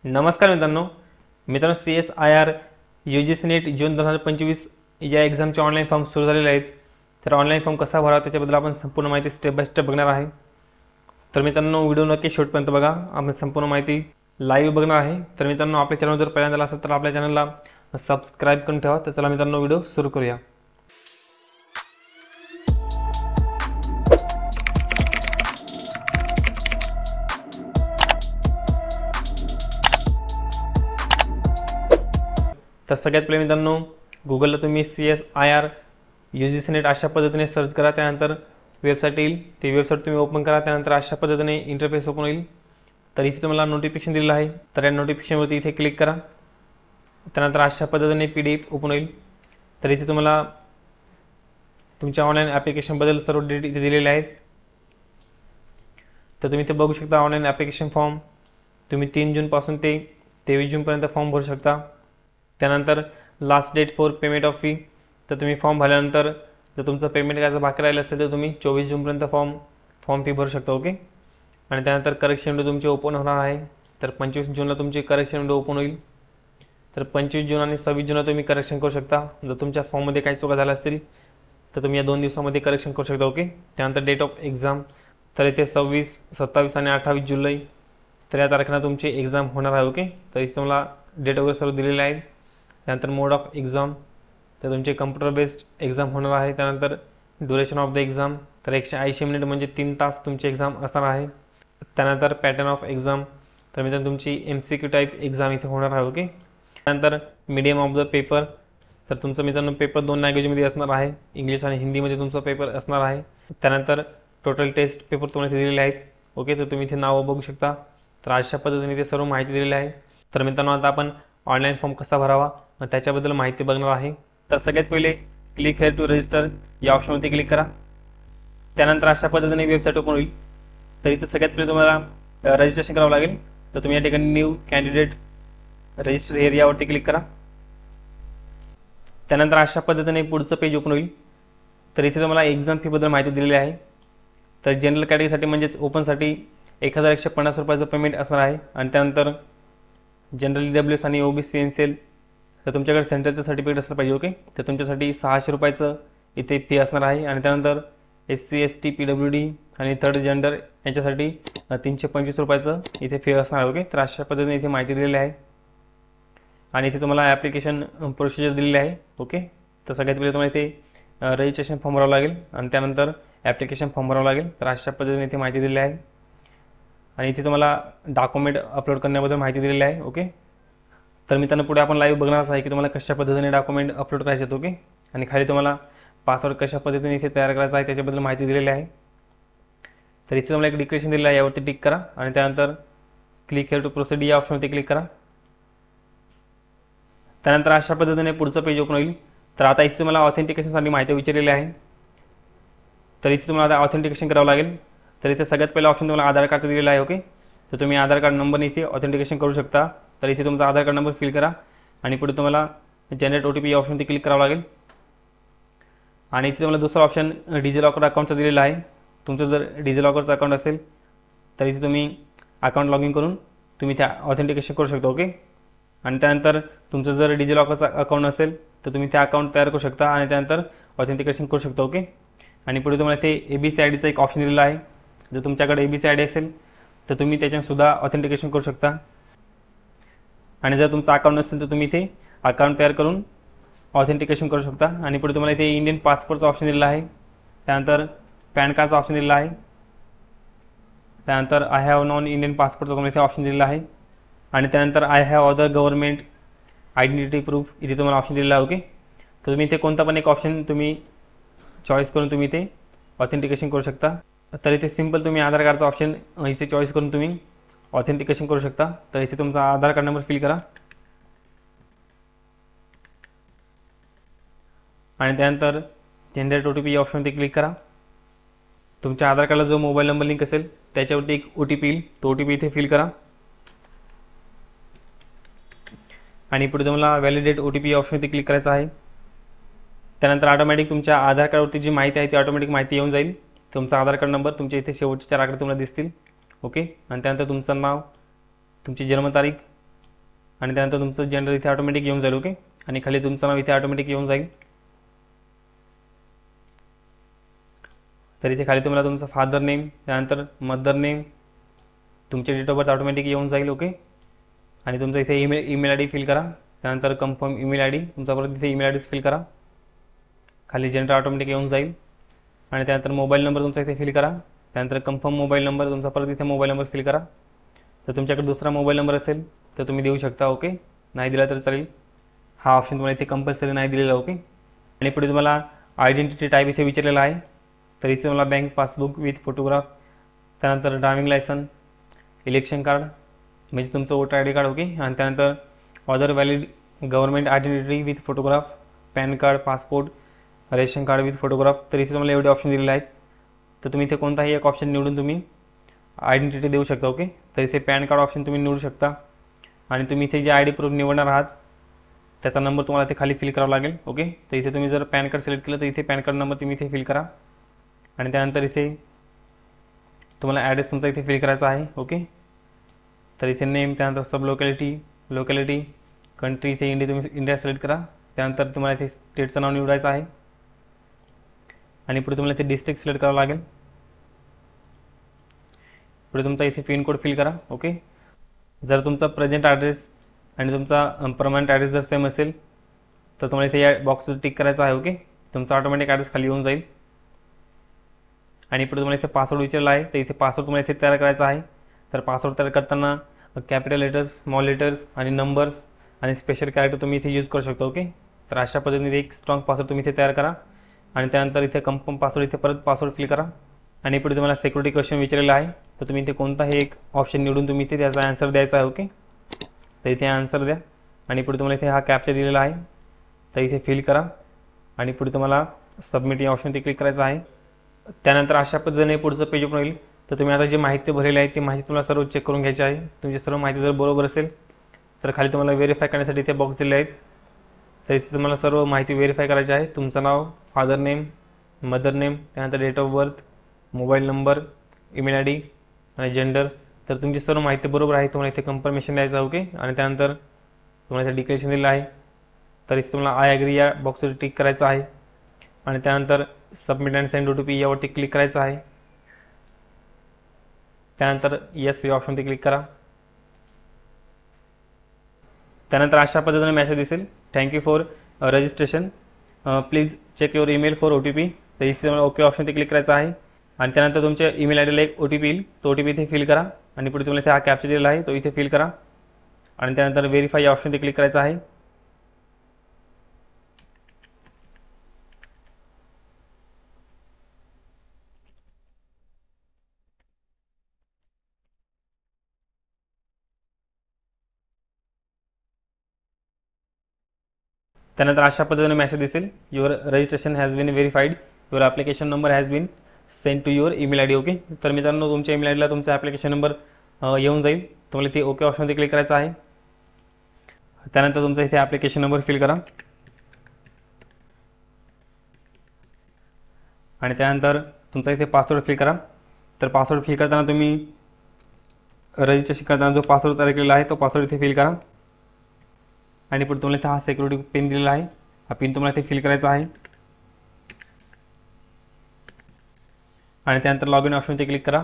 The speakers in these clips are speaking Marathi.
नमस्कार मित्रांनो CSIR UGC नेट जून 2025 या एक्झामचे ऑनलाईन फॉर्म सुरू झालेले आहेत। तर ऑनलाईन फॉर्म कसा भरावा त्याच्याबद्दल आपण संपूर्ण माहिती स्टेप बाय स्टेप बघणार आहे। तर मित्रांनो व्हिडिओ नक्की शेवटपर्यंत बघा, आपण संपूर्ण माहिती लाईव्ह बघणार आहे। तर मित्रांनो आपल्या चॅनल जर पहिल्यांदा असेल तर आपल्या चॅनलला सबस्क्राइब करून ठेवा। तर चला मित्रांनो व्हिडिओ सुरू करूया। तर सगळ्यात पहिले मित्रांनो गुगलला तुम्ही CSIR UGC नेट अशा पद्धतीने सर्च करा, त्यानंतर वेबसाईट येईल। ती वेबसाईट तुम्ही ओपन करा, त्यानंतर अशा पद्धतीने इंटरफेस ओपन होईल। तर इथे तुम्हाला नोटिफिकेशन दिलेलं आहे, तर या नोटिफिकेशनवरती इथे क्लिक करा। त्यानंतर अशा पद्धतीने PDF ओपन होईल। तर इथे तुम्हाला तुमच्या ऑनलाईन ॲप्लिकेशनबद्दल सर्व डिटेल इथे दिलेले आहेत। तर तुम्ही इथे बघू शकता ऑनलाईन ॲप्लिकेशन फॉर्म तुम्ही 3 जूनपासून ते 23 जूनपर्यंत फॉर्म भरू शकता। त्यानंतर last date for payment of fee, तर तुम्ही फॉर्म भरल्यानंतर जर तुमचं पेमेंट करायचं बाकी राहिलं असेल तर तुम्ही 24 जूनपर्यंत फॉर्म फी भरू शकता। ओके। आणि त्यानंतर करेक्शन विंडो तुमची ओपन होणार आहे। तर 25 जूनला तुमची करेक्शन विंडो ओपन होईल। तर 25 जून आणि 26 जूनला तुम्ही करेक्शन करू शकता। जर तुमच्या फॉर्ममध्ये काही चुका झाल्या असतील तर तुम्ही या 2 दिवसामध्ये करेक्शन करू शकता। ओके। त्यानंतर डेट ऑफ एक्झाम, तर इथे 26, 27 आणि 28 जुलै तर या तारखेला तुमची एक्झाम होणार आहे। ओके। तर इथे तुम्हाला डेट वगैरे सर्व दिलेले आहे। त्यानंतर मोड ऑफ एक्झाम, तर तुमचे कम्प्युटर बेस्ड एक्झाम होणार आहे। त्यानंतर ड्युरेशन ऑफ द एक्झाम, तर 180 मिनिट म्हणजे 3 तास तुमची एक्झाम असणार आहे। त्यानंतर पॅटर्न ऑफ एक्झाम, तर मित्रांनो तुमची MCQ टाईप एक्झाम इथे होणार आहे। ओके। त्यानंतर मीडियम ऑफ द पेपर, तर तुमचं मित्रांनो पेपर 2 लँग्वेजमध्ये असणार आहे, इंग्लिश आणि हिंदीमध्ये तुमचा पेपर असणार आहे। त्यानंतर टोटल टेस्ट पेपर तुम्हाला इथे दिलेले आहेत। ओके। तर तुम्ही इथे नावं बघू शकता। तर अशा पद्धतीने इथे सर्व माहिती दिलेली आहे। तर मित्रांनो आता आपण ऑनलाईन फॉर्म कसा भरावा त्याच्याबद्दल माहिती बघणार आहे। तर सगळ्यात पहिले क्लिक हेअर टू रजिस्टर या ऑप्शनवरती क्लिक करा। त्यानंतर अशा पद्धतीने वेबसाईट ओपन होईल। तर इथे सगळ्यात पहिले तुम्हाला रजिस्ट्रेशन करावं लागेल। तर तुम्ही या ठिकाणी न्यू कॅन्डिडेट रजिस्टर हेअर यावरती क्लिक करा। त्यानंतर अशा पद्धतीने पुढचं पेज ओपन होईल। तर इथे तुम्हाला एक्झाम फीबद्दल माहिती दिलेली आहे। तर जनरल कॅटेगरीसाठी म्हणजेच ओपनसाठी 1150 रुपयाचं पेमेंट असणार आहे। आणि त्यानंतर जनरल EWS आणि OBC NCL तर तुमच्याकडे सेंट्रलचं सर्टिफिकेट असलं पाहिजे। ओके। तर तुमच्यासाठी 600 रुपयाचं इथे फी असणार आहे। आणि त्यानंतर SC ST PWD आणि थर्ड जेंडर यांच्यासाठी 325 रुपयाचं इथे फी असणार आहे। ओके। तर अशा पद्धतीने इथे माहिती दिलेली आहे। आणि इथे तुम्हाला ॲप्लिकेशन प्रोसिजर दिलेली आहे। ओके। तर सगळ्यात पहिले तुम्हाला इथे रजिस्ट्रेशन फॉर्म भरावं लागेल आणि त्यानंतर ॲप्लिकेशन फॉर्म भरावं लागेल। तर अशा पद्धतीने इथे माहिती दिलेली आहे। आणि इथे तुम्हाला डॉक्युमेंट अपलोड करण्याबद्दल माहिती दिलेली आहे। ओके। तर मित्रांनो पुढे आपण लाईव्ह बघणारच आहे की तुम्हाला कशा पद्धतीने डॉक्युमेंट अपलोड करायचे आहेत। ओके। आणि खाली तुम्हाला पासवर्ड कशा पद्धतीने इथे तयार करायचा आहे त्याच्याबद्दल माहिती दिलेली आहे। तर इथे तुम्हाला एक डिक्लेरेशन दिलेलं आहे, यावरती टिक करा आणि त्यानंतर क्लिक हेअर टू प्रोसीड या ऑप्शनवरती क्लिक करा। त्यानंतर अशा पद्धतीने पुढचं पेज ओपन होईल। तर आता इथे तुम्हाला ऑथेंटिकेशनसाठी माहिती विचारलेली आहे। तर इथे तुम्हाला आता ऑथेंटिकेशन करावं लागेल। तर इथे सगळ्यात पहिला ऑप्शन तुम्हाला आधार कार्डचं दिलेलं आहे। ओके। तर तुम्ही आधार कार्ड नंबरने इथे ऑथेंटिकेशन करू शकता। तर इथे तुमचा आधार कार्ड नंबर फिल करा आणि पुढे तुम्हाला जनरेट OTP या ऑप्शनवरती क्लिक करावं लागेल। आणि इथे तुम्हाला दुसरा ऑप्शन डिजिलॉकर अकाउंटचा दिलेला आहे। तुमचं जर डिजिलॉकरचं अकाउंट असेल तर इथे तुम्ही अकाउंट लॉग इन करून तुम्ही त्या ऑथेंटिकेशन करू शकता। ओके। आणि त्यानंतर तुमचं जर डिजिलॉकरचं अकाउंट असेल तर तुम्ही त्या अकाउंट तयार करू शकता आणि त्यानंतर ऑथेंटिकेशन करू शकता। ओके। आणि पुढे तुम्हाला ते ABC IDचा एक ऑप्शन दिलेला आहे। जर तुमच्याकडे ABC ID असेल तर तुम्ही त्याच्यासुद्धा ऑथेंटिकेशन करू शकता। आणि जर तुमचं अकाउंट नसेल तर तुम्ही इथे अकाउंट तयार करून ऑथेंटिकेशन करू शकता। आणि पुढे तुम्हाला इथे इंडियन पासपोर्टचा ऑप्शन दिलेला आहे। त्यानंतर पॅन कार्डचा ऑप्शन दिलेला आहे। त्यानंतर आय हॅव नॉन इंडियन पासपोर्टचा तुम्हाला इथे ऑप्शन दिलेला आहे। आणि त्यानंतर I have other government identity proof इथे तुम्हाला ऑप्शन दिलेला आहे। ओके। तर तुम्ही इथे कोणता पण एक ऑप्शन तुम्ही चॉईस करून तुम्ही इथे ऑथेंटिकेशन करू शकता। तर इथे सिंपल तुम्ही आधार कार्डचा ऑप्शन इथे चॉईस करून तुम्ही ऑथेंटिकेशन करू शकता। तर इथे तुमचा आधार कार्ड नंबर फिल करा आणि त्यानंतर जनरेट OTP या ऑप्शनवरती क्लिक करा। तुमच्या आधार कार्डला जो मोबाईल नंबर लिंक असेल त्याच्यावरती एक OTP येईल, तो OTP इथे फिल करा। आणि पुढे तुम्हाला व्हॅलिडेट OTP या ऑप्शनवरती क्लिक करायचं आहे। त्यानंतर ऑटोमॅटिक तुमच्या आधार कार्डवरती जी माहिती आहे ती ऑटोमॅटिक माहिती येऊन जाईल। तुमचा आधार कार्ड नंबर, तुमच्या इथे शेवटचे 4 आकडे तुम्हाला दिसतील। ओके। आणि त्यानंतर तुमचं नाव, तुमची जन्मतारीख आणि त्यानंतर तुमचं जेंडर इथे ऑटोमॅटिक येऊन जाईल. ओके. आणि खाली तुमचं नाव इथे ऑटोमॅटिक येऊन जाईल. तर इथे खाली तुम्हाला तुमचं फादर नेम, त्यानंतर मदर नेम, तुमचे डेट ऑफ बर्थ ऑटोमॅटिक येऊन जाईल. ओके. आणि तुमचं इथे ईमेल आय डी फिल करा. त्यानंतर कन्फर्म ईमेल आय डी तुमचा परत इथे ईमेल आय डीच फिल करा. खाली जेंडर ऑटोमॅटिक येऊन जाईल. आणि त्यानंतर मोबाईल नंबर तुमचा इथे फिल करा. त्यानंतर कन्फर्म मोबाईल नंबर तुमचा परत इथे मोबाईल नंबर फिल करा. तर तुमच्याकडे दुसरा मोबाईल नंबर असेल तर तुम्ही देऊ शकता. ओके. नाही दिला तर चालेल. हा ऑप्शन तुम्हाला इथे कंपल्सरी नाही दिलेला. ओके. आणि पुढे तुम्हाला आयडेंटिटी टाईप इथे विचारलेला आहे. तर इथे तुम्हाला बँक पासबुक विथ फोटोग्राफ, त्यानंतर ड्रायव्हिंग लायसन, इलेक्शन कार्ड म्हणजे तुमचं voter I D card. Okay. आणि त्यानंतर other valid government identity with photograph, pan card, passport, ration card with photograph. तर इथे तुम्हाला एवढे ऑप्शन दिलेले आहेत. तर तुम्ही इथे कोणताही एक ऑप्शन निवडून तुम्ही आयडेंटिटी देऊ शकता. ओके. तर इथे पॅन कार्ड ऑप्शन तुम्ही निवडू शकता. आणि तुम्ही इथे जे आय डी प्रूफ निवडणार आहात त्याचा नंबर तुम्हाला इथे खाली फिल करावा लागेल. ओके. तर इथे तुम्ही जर पॅन कार्ड सिलेक्ट केलं तर इथे पॅन कार्ड नंबर तुम्ही इथे फिल करा. आणि त्यानंतर इथे तुम्हाला ॲड्रेस तुमचा इथे फिल करायचा आहे. ओके. तर इथे नेम, त्यानंतर सब लोकॅलिटी, कंट्री इथे तुम्ही इंडिया सिलेक्ट करा. त्यानंतर तुम्हाला इथे स्टेटचं नाव निवडायचं आहे. आणि पुढे तुम्हाला इथे डिस्ट्रिक्ट सिलेक्ट करावं लागेल. पुढे तुमचा इथे पिनकोड फिल करा. ओके. जर तुमचा प्रेझेंट ॲड्रेस आणि तुमचा परमनंट ॲड्रेस जर सेम असेल तर तुम्हाला इथे या बॉक्सवर टिक करायचं आहे. ओके. तुमचा ऑटोमॅटिक ॲड्रेस खाली येऊन जाईल. आणि पुढे तुम्हाला इथे पासवर्ड विचारला आहे. तर इथे पासवर्ड तुम्हाला इथे तयार करायचा आहे. तर पासवर्ड तयार करताना कॅपिटल लेटर्स, स्मॉल लेटर्स आणि नंबर्स आणि स्पेशल कॅरेक्टर तुम्ही इथे यूज करू शकता. ओके. तर अशा पद्धतीने एक स्ट्रॉंग पासवर्ड तुम्ही इथे तयार करा. आणि त्यानंतर इथे कन्फर्म पासवर्ड इथे परत पासवर्ड फिल करा. आणि पुढे तुम्हाला सिक्युरिटी क्वेश्चन विचारलेला आहे. तर तुम्ही इथे कोणताही एक ऑप्शन निवडून तुम्ही इथे त्याचा आन्सर द्यायचा आहे. ओके. तर इथे आन्सर द्या. आणि पुढे तुम्हाला इथे हा कॅप्चा दिलेला आहे. तर इथे फिल करा. आणि पुढे तुम्हाला सबमिट या ऑप्शनवरती क्लिक करायचं आहे. त्यानंतर अशा पद्धतीने पुढचं पेज ओपन होईल. तर तुम्ही आता जी माहिती भरलेली आहे ती माहिती तुम्हाला सर्व चेक करून घ्यायची आहे. तुमची सर्व माहिती जर बरोबर असेल तर खाली तुम्हाला व्हेरीफाय करण्यासाठी इथे बॉक्स दिले आहेत. तर इथे तुम्हाला सर्व माहिती व्हेरीफाय करायची आहे. तुमचं नाव, फादर नेम, मदर नेम, त्यानंतर date of birth, mobile number, email I D आणि जेंडर. तर तुमची सर्व माहिती बरोबर आहे. तुम्हाला इथे कन्फर्मेशन द्यायचं आहे. ओके. आणि त्यानंतर तुम्हाला इथे डिक्लेरेशन दिलं आहे. तर इथे तुम्हाला आय ॲग्री या बॉक्सवर टिक करायचं आहे. आणि त्यानंतर सबमिट अँड सेंड OTP यावरती क्लिक करायचं आहे. त्यानंतर येस या ऑप्शनवरती क्लिक करा. त्यानंतर अशा पद्धतीने मेसेज दिसेल, thank you for registration, please check your email for OTP. तर इथे तुम्हाला ओके ऑप्शनवरती क्लिक करायचं आहे. आणि त्यानंतर तुमच्या ईमेल आय डीला एक OTP येईल. तो OTP इथे फिल करा. आणि पुढे तुम्हाला इथे हा कॅप्चा दिलेला आहे तो इथे फिल करा. आणि त्यानंतर व्हेरीफाय या ऑप्शनवरती क्लिक करायचं आहे. त्यानंतर अशा पद्धतीने मेसेज दिसेल, your registration has been verified, your application number has been send to your email I D. Okay. तर मित्रांनो तुमच्या ईमेल आय डीला तुमचा ॲप्लिकेशन नंबर येऊन जाईल. तुम्हाला इथे ओके ऑप्शनवरती क्लिक करायचं आहे. त्यानंतर तुमचा इथे ॲप्लिकेशन नंबर फिल करा. आणि त्यानंतर तुमचा इथे पासवर्ड फिल करा. तर पासवर्ड फिल करताना तुम्ही रजिस्ट्रेशन करताना जो पासवर्ड तयार केलेला आहे तो पासवर्ड इथे फिल करा. आणि पुढे तुम्हाला इथे हा सिक्युरिटी पिन दिलेला आहे. हा पिन तुम्हाला इथे फिल करायचा आहे. आणि त्यानंतर लॉग इन ऑप्शनवरती क्लिक करा.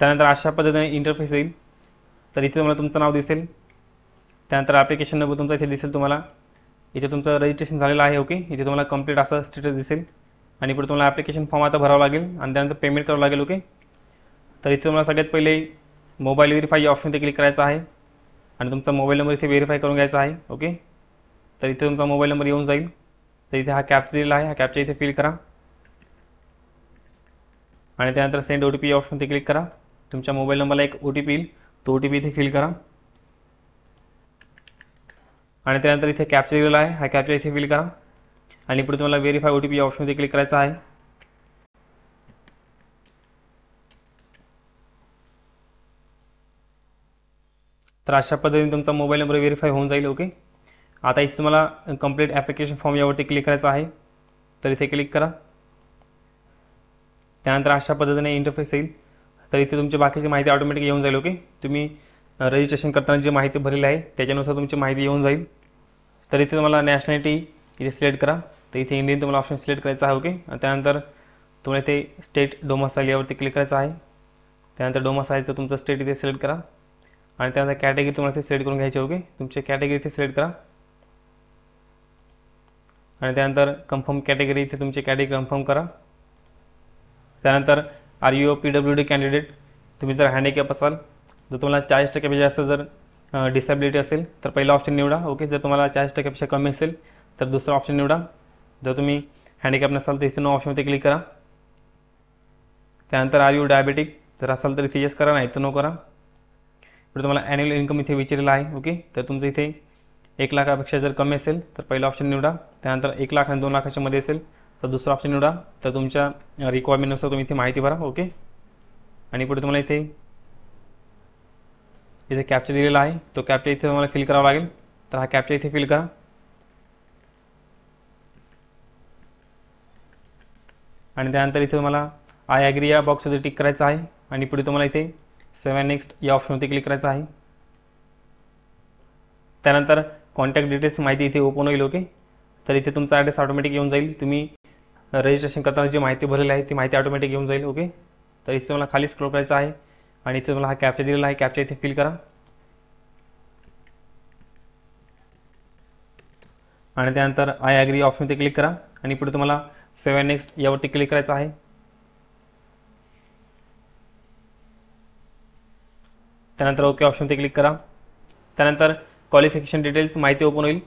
त्यानंतर अशा पद्धतीने इंटरफेस येईल. तर इथे तुम्हाला तुमचं नाव दिसेल. त्यानंतर ॲप्लिकेशन नंबर तुमचा इथे दिसेल. तुम्हाला इथे तुमचं रजिस्ट्रेशन झालेलं आहे. ओके. इथे तुम्हाला कंप्लीट असं स्टेटस दिसेल. आणि पुढे तुम्हाला ॲप्लिकेशन फॉर्म आता भरावा लागेल आणि त्यानंतर पेमेंट करावं लागेल. ओके. तर इथे तुम्हाला सगळ्यात पहिले मोबाईल व्हेरीफाय या ऑप्शनवरती क्लिक करायचं आहे. आणि तुमचा मोबाईल नंबर इथे व्हेरीफाय करून घ्यायचा आहे. ओके. तर इथे तुमचा मोबाईल नंबर येऊन जाईल. तर इथे हा कॅप्चा दिलेला आहे. हा कॅप्चा इथे फिल करा. आणि त्यानंतर सेंड OTP या ऑप्शनवरती क्लिक करा. तुमच्या मोबाईल नंबरला एक OTP येईल. तो OTP इथे फिल करा. आणि त्यानंतर इथे कॅप्चा दिलेला आहे. हा कॅप्चा इथे फिल करा. आणि पुढे तुम्हाला व्हेरीफाय OTP या ऑप्शनवरती क्लिक करायचं आहे. तर अशा पद्धतीने तुमचा मोबाईल नंबर व्हेरीफाय होऊन जाईल. ओके. आता इथे तुम्हाला कंप्लीट ॲप्लिकेशन फॉर्म यावरती क्लिक करायचं आहे. तर इथे क्लिक करा. त्यानंतर अशा पद्धतीने इंटरफेस येईल. तर इथे तुमची बाकीची माहिती ऑटोमॅटिक येऊन जाईल. ओके. तुम्ही रजिस्ट्रेशन करताना जी माहिती भरलेली आहे त्याच्यानुसार तुमची माहिती येऊन जाईल. तर इथे तुम्हाला नॅशनॅलिटी इथे सिलेक्ट करा. तर इथे इंडियन तुम्हाला ऑप्शन सिलेक्ट करायचा आहे. ओके. आणि त्यानंतर तुम्हाला इथे स्टेट डोमासाईल यावरती क्लिक करायचं आहे. त्यानंतर डोमासाईलचं तुमचं स्टेट इथे सिलेक्ट करा आणि त्यानंतर कॅटेगरी तुम्हाला इथे सिलेक्ट करून घ्यायची. ओके. तुमची कॅटेगरी इथे सिलेक्ट करा आणि त्यानंतर कन्फर्म कॅटेगरी इथे तुमची कॅटेगरी कन्फर्म करा. त्यानंतर आर यू PWD कॅन्डिडेट. तुम्ही जर हँडिकॅप असाल, जर तुम्हाला 40% जास्त जर डिसेबिलिटी असेल तर पहिला ऑप्शन निवडा. ओके. जर तुम्हाला 40% कमी असेल तर दुसरा ऑप्शन निवडा. जर तुम्ही हँडिकॅप नसाल तर इथे नो ऑप्शनवरती क्लिक करा. त्यानंतर आर यू डायबेटिक जर असाल तर इथे येस करा, नाही तर नो करा. पुढे तुम्हाला ॲन्युअल इन्कम इथे विचारलेला आहे. ओके. तर तुमचं इथे 1 लाखापेक्षा जर कमी असेल तर पहिला ऑप्शन निवडा. त्यानंतर 1 लाख आणि 2 लाखाच्या मध्ये असेल तर दुसरा ऑप्शन निवडा. तर तुमच्या रिक्वायरमेंटनुसार तुम्ही इथे माहिती भरा. ओके. आणि पुढे तुम्हाला इथे कॅप्चा दिलेला आहे, तो कॅप्चा इथे तुम्हाला फिल करावा लागेल. तर हा कॅप्चा इथे फिल करा आणि त्यानंतर इथे तुम्हाला आय ॲग्री या बॉक्सवरती टिक करायचं आहे आणि पुढे तुम्हाला इथे सेव्ह नेक्स्ट या ऑप्शनवरती क्लिक करायचं आहे. त्यानंतर कॉन्टॅक्ट डिटेल्स माहिती इथे ओपन होईल. ओके. तर इथे तुमचा ॲड्रेस ऑटोमॅटिक येऊन जाईल. तुम्ही रजिस्ट्रेशन करताना जी माहिती भरलेली आहे ती माहिती ऑटोमॅटिक येऊन जाईल. ओके. तर इथे तुम्हाला खाली स्क्रोल करायचं आहे आणि इथे तुम्हाला हा कॅप्चा दिलेला आहे, कॅप्चा इथे फिल करा आणि त्यानंतर आय ॲग्री ऑप्शनवरती क्लिक करा आणि पुढे तुम्हाला सेव्ह नेक्स्ट यावरती क्लिक करायचं आहे. त्यानंतर ओके ऑप्शनवरती क्लिक करा. त्यानंतर क्वालिफिकेशन डिटेल्स माहिती ओपन होईल.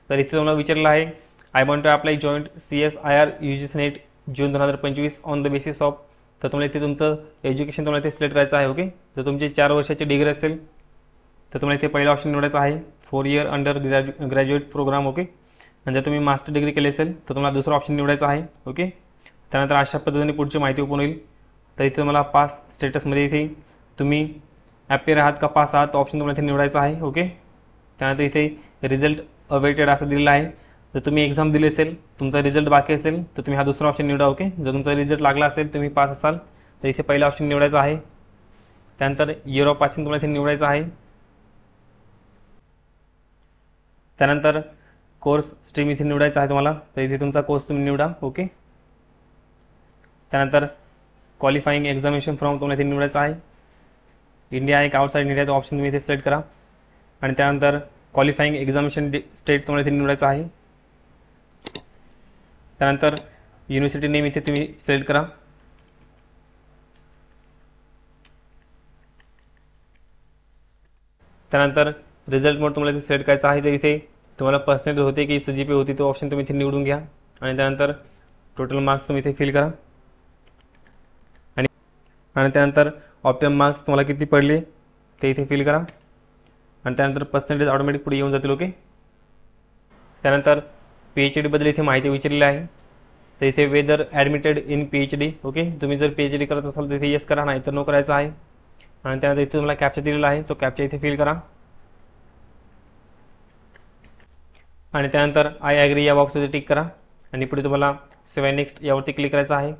तर इथे तुम्हाला विचारलं आहे I want to apply joint CSIR UGC net June 2025 on the basis of. तर तुम्हाला इथे तुमचं एज्युकेशन तुम्हाला इथे सिलेक्ट करायचं आहे. ओके. जर तुमची 4 वर्षाची डिग्री असेल तर तुम्हाला इथे पहिला ऑप्शन निवडायचा आहे 4 year under graduate program. Okay. आणि जर तुम्ही मास्टर डिग्री केली असेल तर तुम्हाला दुसरा ऑप्शन निवडायचा आहे. ओके. त्यानंतर अशा पद्धतीने पुढची माहिती ओपन होईल. तर इथे तुम्हाला पास स्टेटसमध्ये इथे तुम्ही ॲपियर आहात का पास आहात ऑप्शन तुम्हाला इथे निवडायचा आहे. ओके. त्यानंतर इथे रिझल्ट अवेटेड असं दिलेलं आहे. जर तुम्ही एक्झाम दिली असेल, तुमचा रिझल्ट बाकी असेल तर तुम्ही हा दुसरा ऑप्शन निवडा. ओके. जर तुमचा रिझल्ट लागला असेल, तुम्ही पास असाल तर इथे पहिला ऑप्शन निवडायचा आहे. त्यानंतर इयर ऑफ पासिंग तुम्हाला इथे निवडायचं आहे. त्यानंतर कोर्स स्ट्रीम इथे निवडायचा आहे तुम्हाला. तर इथे तुमचा कोर्स तुम्ही निवडा. ओके. त्यानंतर क्वालिफाईंग एक्झामिनेशन फॉर्म तुम्हाला इथे निवडायचा आहे. इंडिया आहे का आउटसाईड इंडिया तो ऑप्शन तुम्ही इथे सिलेक्ट करा आणि त्यानंतर क्वालिफाईंग एक्झामिनेशन स्टेट तुम्हाला इथे निवडायचं आहे. त्यानंतर युनिव्हर्सिटी नेम इथे तुम्ही सिलेक्ट करा. त्यानंतर रिझल्ट मोड तुम्हाला इथे सिलेक्ट करायचा आहे. तर इथे तुम्हाला पर्सेंटेज होते की CGPA होती तो ऑप्शन तुम्ही इथे निवडून घ्या आणि त्यानंतर टोटल मार्क्स तुम्ही इथे फिल करा आणि त्यानंतर ऑप्टिमम मार्क्स तुम्हाला किती पडले ते इथे फिल करा आणि त्यानंतर पर्सेंटेज ऑटोमॅटिक पुढे येऊन जातील. ओके. त्यानंतर PhD बद्दल इथे माहिती विचारलेली आहे. तर इथे whether admitted in PhD. Okay. तुम्ही जर PhD करत असाल तर इथे येस करा, नाही तर नो करायचं आहे आणि त्यानंतर इथे तुम्हाला कॅप्चा दिलेला आहे, तो कॅप्चा इथे फिल करा आणि त्यानंतर आय ॲग्री या बॉक्सवरती टिक करा आणि पुढे तुम्हाला सेव्ह नेक्स्ट यावरती क्लिक करायचं आहे.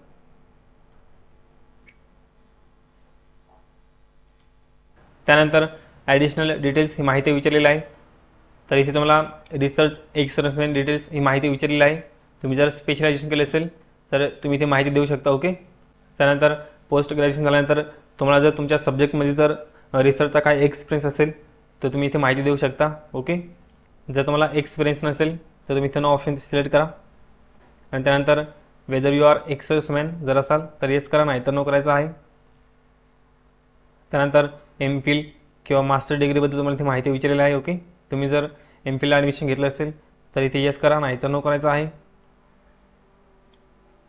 त्यानंतर ॲडिशनल डिटेल्स ही माहिती विचारलेली आहे. तर इथे तुम्हाला रिसर्च एक्सपेरिमेंट डिटेल्स ही माहिती विचारलेली आहे. तुम्ही जर स्पेशलायझेशन केलं असेल तर तुम्ही इथे माहिती देऊ शकता. ओके. त्यानंतर पोस्ट ग्रॅज्युएशन झाल्यानंतर तुम्हाला जर तुमच्या सब्जेक्टमध्ये जर रिसर्चचा काय एक्सपिरियन्स असेल तर तुम्ही इथे माहिती देऊ शकता. ओके. जर तुम्हाला एक्सपिरियन्स नसेल तर तुम्ही इथं नो ऑप्शन सिलेक्ट करा आणि त्यानंतर वेदर यू आर एक्सर्समॅन जर असाल तर येस करा, नाही तर नो करायचं आहे. त्यानंतर MPhil किंवा मास्टर डिग्रीबद्दल तुम्हाला इथे माहिती विचारलेली आहे. ओके. तुम्ही जर MPhilला ॲडमिशन घेतलं असेल तर इथे येस करा, नाही तर नो करायचं आहे.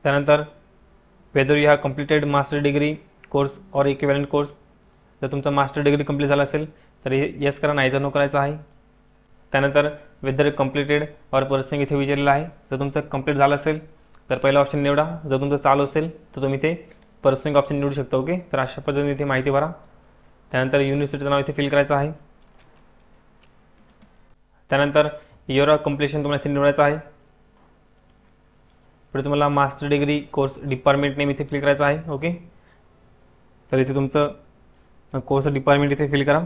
त्यानंतर whether you have completed master degree course or equivalent course. जर तुमचा मास्टर डिग्री कंप्लीट झाला असेल तर येस करा, नाही तर नो करायचं आहे. त्यानंतर वेदर कम्प्लिटेड ऑर पर्सिंग इथे विचारलेलं आहे. जर तुमचं कंप्लीट झालं असेल तर पहिला ऑप्शन निवडा. जर तुमचं चालू असेल तर तुम्ही ते पर्सिंग ऑप्शन निवडू शकता. ओके. तर अशा पद्धतीने इथे माहिती भरा. त्यानंतर युनिव्हर्सिटीचं नाव इथे फिल करायचं आहे. त्यानंतर इयर ऑफ कम्प्लिशन तुम्हाला इथे निवडायचं आहे. पुढे तुम्हाला master degree course department name इथे फिल करायचं आहे. ओके. तर इथे तुमचं कोर्स डिपार्टमेंट इथे फिल करा.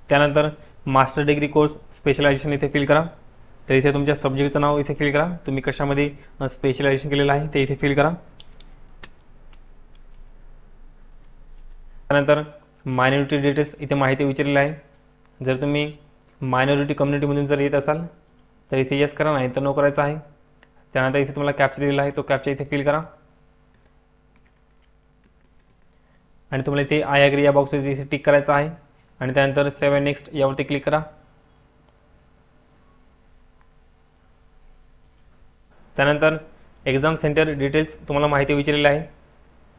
त्यानंतर मास्टर डिग्री कोर्स स्पेशलायझेशन इथे फिल करा. तर इथे तुमच्या सब्जेक्टचं नाव इथे फिल करा. तुम्ही कशामध्ये स्पेशलायझेशन केलेलं आहे ते इथे फिल करा. त्यानंतर मायनॉरिटी डिटेल्स इथे माहिती विचारलेली आहे. जर तुम्ही मायनॉरिटी कम्युनिटीमधून जर येत असाल तर इथे येस करा, नाही तर नो करायचं आहे. त्यानंतर इथे तुम्हाला कॅप्चा दिलेला आहे, तो कॅप्चा इथे फिल करा. आणि तुम्हाला इथे आय ॲग्री या बॉक्स इथे टिक करायचा आहे. आणि त्यानंतर सेव्ह अँड नेक्स्ट यावरती क्लिक करा. त्यानंतर एक्झाम सेंटर डिटेल्स तुम्हाला माहिती विचारलेली आहे.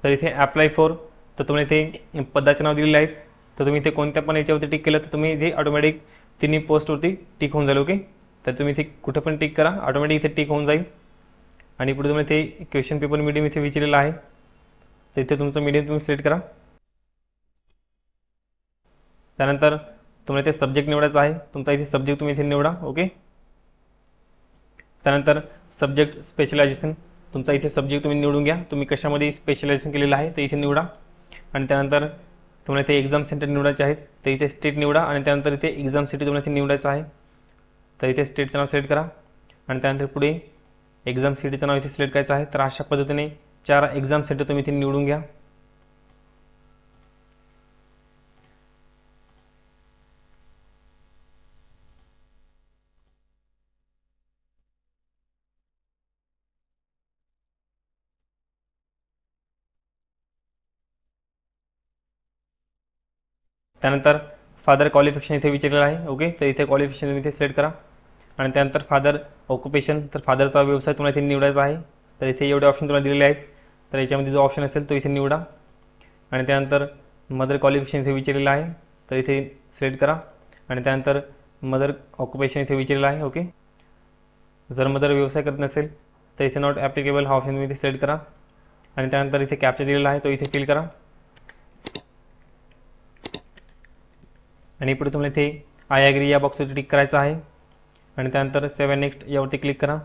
तर इथे अप्लाय फॉर, तर तुम्हाला इथे पदाचे नाव दिलेले आहेत. तर तुम्ही इथे कोणत्या पण याच्यावरती टिक केलं तर तुम्ही इथे ऑटोमॅटिक तिन्ही पोस्टवरती टिक होऊन जाईल. ओके, तर तुम्ही इथे कुठं पण टिक करा, ऑटोमॅटिक इथे टिक होऊन जाईल. आणि पुढे तुम्हाला इथे क्वेश्चन पेपर मीडियम इथे विचारलेलं आहे. तर इथे तुमचं मीडियम तुम्ही सिलेक्ट करा. त्यानंतर तुम्हाला इथे सब्जेक्ट निवडायचा आहे. तुमचा इथे सब्जेक्ट तुम्ही इथे निवडा. ओके, त्यानंतर सब्जेक्ट स्पेशलायझेशन, तुमचा इथे सब्जेक्ट तुम्ही निवडून घ्या. तुम्ही कशामध्ये स्पेशलायझेशन केलेलं आहे ते इथे निवडा. आणि त्यानंतर तुम्हाला इथे एक्झाम सेंटर निवडायचे आहेत. तर इथे स्टेट निवडा. आणि त्यानंतर इथे एक्झाम सिटी तुम्हाला इथे निवडायचं आहे. तर इथे स्टेटचं नाव सिलेक्ट करा. आणि त्यानंतर पुढे एक्झाम सिटीचं नाव इथे सिलेक्ट करायचं आहे. तर अशा पद्धतीने 4 एक्झाम सेंटर तुम्ही इथे निवडून घ्या. त्यानंतर फादर क्वालिफिकेशन इथे विचारलेलं आहे. ओके, तर इथे क्वालिफिकेशन तुम्ही इथे सिलेक्ट करा. आणि त्यानंतर फादर ऑक्युपेशन, तर फादरचा व्यवसाय तुम्हाला इथे निवडायचा आहे. तर इथे एवढे ऑप्शन तुम्हाला दिलेले आहेत. तर याच्यामध्ये जो ऑप्शन असेल तो इथे निवडा. आणि त्यानंतर मदर क्वालिफिकेशन इथे विचारलेलं आहे. तर इथे सिलेक्ट करा. आणि त्यानंतर मदर ऑक्युपेशन इथे विचारलेलं आहे. ओके, जर मदर व्यवसाय करत नसेल तर इथे नॉट ॲप्लिकेबल हा ऑप्शन तुम्ही इथे सिलेक्ट करा. आणि त्यानंतर इथे कॅप्चा दिलेला आहे तो इथे फिल करा. आणि पुढे तुम्हाला इथे आय ॲग्री या बॉक्सवरती टिक करायचं आहे. आणि त्यानंतर सेव्ह अँड नेक्स्ट यावरती क्लिक करा.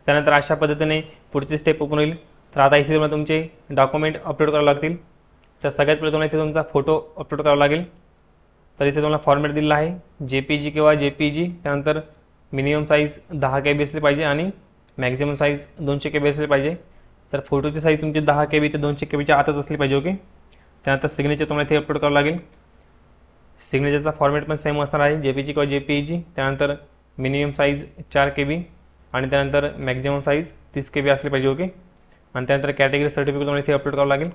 त्यानंतर अशा पद्धतीने पुढची स्टेप ओपन होईल. तर आता इथे तुम्हाला तुमचे डॉक्युमेंट अपलोड करावे लागतील. तर सगळ्यात पहिले तुम्हाला इथे तुमचा फोटो अपलोड करावा लागेल. तर इथे तुम्हाला फॉर्मॅट दिलेला आहे JPG किंवा JPG. त्यानंतर मिनिमम साईज 10 KB असली पाहिजे आणि मॅक्झिमम साईज 200 KB असली पाहिजे. तर फोटोची साईज तुमची 10 KB ते 200 KBच्या आतच असली पाहिजे. ओके, त्यानंतर सिग्नेचर तुम्हाला इथे अपलोड करावं लागेल. सिग्नेचरचा फॉर्मॅट पण सेम असणार आहे, JPG किंवा JPG. त्यानंतर मिनिमम साईज 4 KB आणि त्यानंतर मॅक्झिमम साईज 30 KB असली पाहिजे. ओके, आणि त्यानंतर कॅटेगरी सर्टिफिकेट तुम्हाला इथे अपलोड करावं लागेल.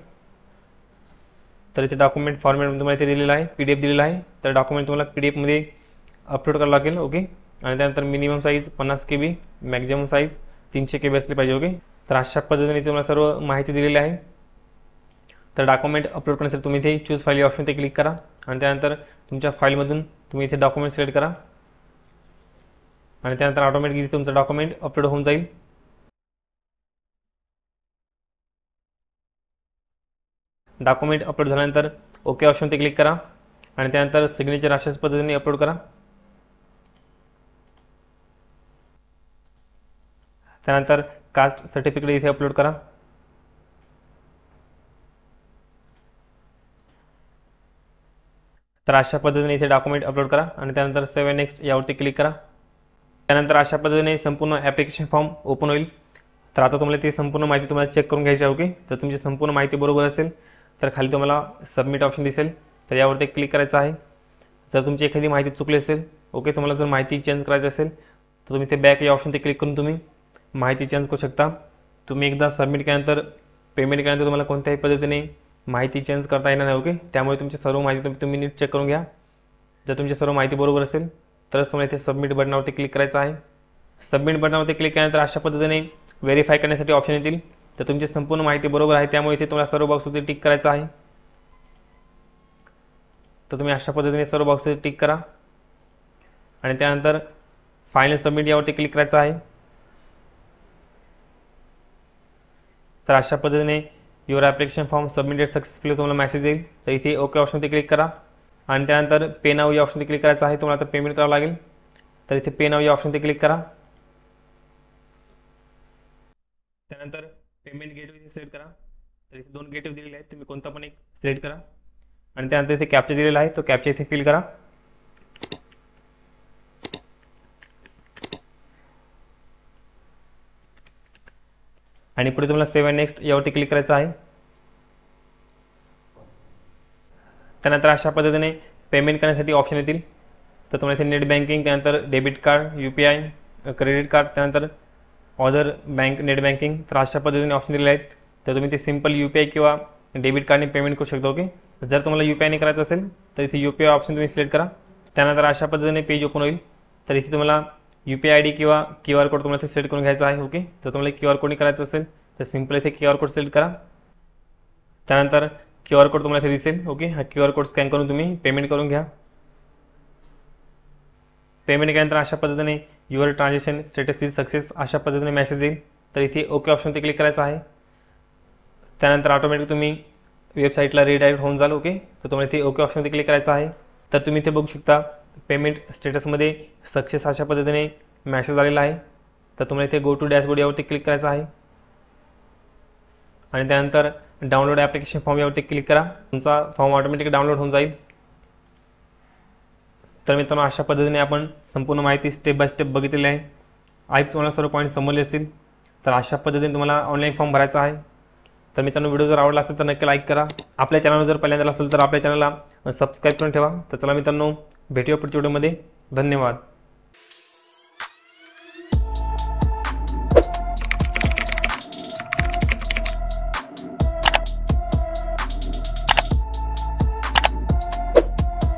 तर इथे डॉक्युमेंट फॉर्मॅट तुम्हाला इथे दिलेला आहे, PDF दिलेला आहे. तर डॉक्युमेंट तुम्हाला PDFमध्ये अपलोड करावं लागेल. ओके, आणि त्यानंतर minimum size 50 KB, maximum size 300 KB असली पाहिजे. ओके, तर अशा पद्धतीने तुम्हाला सर्व माहिती दिलेली आहे. तर डॉक्युमेंट अपलोड करण्यासाठी तुम्ही इथे चूज फाईल या ऑप्शनमध्ये क्लिक करा. आणि त्यानंतर तुमच्या फाईलमधून तुम्ही इथे डॉक्युमेंट सिलेक्ट करा. आणि त्यानंतर ऑटोमॅटिकली तुमचं डॉक्युमेंट अपलोड होऊन जाईल. डॉक्युमेंट अपलोड झाल्यानंतर ओके ऑप्शनवरती क्लिक करा. आणि त्यानंतर सिग्नेचर अशाच पद्धतीने अपलोड करा. त्यानंतर कास्ट सर्टिफिकेट इथे अपलोड करा. तर अशा पद्धतीने इथे डॉक्युमेंट अपलोड करा. आणि त्यानंतर सेव्ह नेक्स्ट यावरती क्लिक करा. त्यानंतर अशा पद्धतीने संपूर्ण ॲप्लिकेशन फॉर्म ओपन होईल. तर आता तुम्हाला ती संपूर्ण माहिती तुम्हाला चेक करून घ्यायची आहे. ओके, तर तुमची संपूर्ण माहिती बरोबर असेल तर खाली तुम्हाला सबमिट ऑप्शन दिसेल, तर यावरती क्लिक करायचं आहे. जर तुमची एखादी माहिती चुकली असेल, ओके, तुम्हाला जर माहिती चेंज करायची असेल तर तुम्ही ते बॅक या ऑप्शनते क्लिक करून तुम्ही माहिती चेंज करू शकता. तुम्ही एकदा सबमिट केल्यानंतर पेमेंट केल्यानंतर तुम्हाला कोणत्याही पद्धतीने माहिती चेंज करता येणार नाही. ओके, त्यामुळे तुमची सर्व माहिती तुम्ही नीट चेक करून घ्या. जर तुमची सर्व माहिती बरोबर असेल तरच तुम्हाला इथे सबमिट बटनावरती क्लिक करायचं आहे. सबमिट बटनावरती क्लिक केल्यानंतर अशा पद्धतीने व्हेरीफाय करण्यासाठी ऑप्शन येतील. तर तुमची संपूर्ण माहिती बरोबर आहे, त्यामुळे इथे तुम्हाला सर्व बॉक्सवरती टिक करायचं आहे. तर तुम्ही अशा पद्धतीने सर्व बॉक्सवरती टिक करा. आणि त्यानंतर फायनल सबमिट यावरती क्लिक करायचं आहे. तर अशा पद्धतीने your application form submitted successfully तुम्हाला मेसेज येईल. तर इथे ओके ऑप्शनवरती क्लिक करा. आणि त्यानंतर पे नाव या ऑप्शनवरती क्लिक करायचं आहे. तुम्हाला आता पेमेंट करावं लागेल. तर इथे पे नाव या ऑप्शनवरती क्लिक करा. त्यानंतर पेमेंट गेटवे सिलेक्ट करा. तर इथे 2 गेटवे दिलेले आहेत, तुम्ही कोणता पण एक सिलेक्ट करा. आणि त्यानंतर इथे कॅप्चा दिलेला आहे, तो कॅप्चा इथे फिल करा. आणि पुढे तुम्हाला सेव्ह अँड नेक्स्ट यावरती क्लिक करायचं आहे. त्यानंतर अशा पद्धतीने पेमेंट करण्यासाठी ऑप्शन येतील. तर तुम्हाला इथे नेट बँकिंग, त्यानंतर debit card, UPI, credit card, त्यानंतर अदर बँक नेट बँकिंग, तर अशा पद्धतीने ऑप्शन दिलेले आहेत. तर तुम्ही ते सिंपल UPI किंवा डेबिट कार्डने पेमेंट करू शकता. ओके, जर तुम्हाला UPI ने करायचं असेल तर इथे UPI ऑप्शन तुम्ही सिलेक्ट करा. त्यानंतर अशा पद्धतीने पेज ओपन होईल. तर इथे तुम्हाला UPI ID किंवा QR कोड तुम्हाला इथे सिलेक्ट करून घ्यायचा आहे. ओके, जर तुम्हाला QR कोडने करायचं असेल तर सिंपल इथे QR कोड सिलेक्ट करा. त्यानंतर QR कोड तुम्हाला इथे दिसेल. ओके, हा QR कोड स्कॅन करून तुम्ही पेमेंट करून घ्या. पेमेंट केल्यानंतर अशा पद्धतीने your transaction status is success अशा पद्धतीने मेसेज येईल. तर इथे ओके ऑप्शनवरती क्लिक करायचं आहे. त्यानंतर ऑटोमॅटिक तुम्ही वेबसाईटला रिडायरेक्ट होऊन जाल. ओके, तर तुम्हाला इथे ओके ऑप्शनवरती क्लिक करायचं आहे. तर तुम्ही इथे बघू शकता पेमेंट स्टेटसमध्ये सक्सेस अशा पद्धतीने मेसेज आलेला आहे. तर तुम्हाला इथे गो टू डॅशबोर्ड यावरती क्लिक करायचं आहे. आणि त्यानंतर डाउनलोड ॲप्लिकेशन फॉर्म यावरती क्लिक करा. तुमचा फॉर्म ऑटोमॅटिक डाउनलोड होऊन जाईल. तर मित्रांनो, अशा पद्धतीने आपण संपूर्ण माहिती स्टेप बाय स्टेप बघितलेली आहे. तुम्हाला सर्व पॉईंट समजले असतील. तर अशा पद्धतीने तुम्हाला ऑनलाईन फॉर्म भरायचा आहे. तर मित्रांनो, व्हिडिओ जर आवडला असेल तर नक्की लाईक करा. आपल्या चॅनलवर जर पहिल्यांदा असेल तर आपल्या चॅनलला सबस्क्राईब करून ठेवा. तर चला मित्रांनो, भेटूया पुढच्या व्हिडिओमध्ये. धन्यवाद.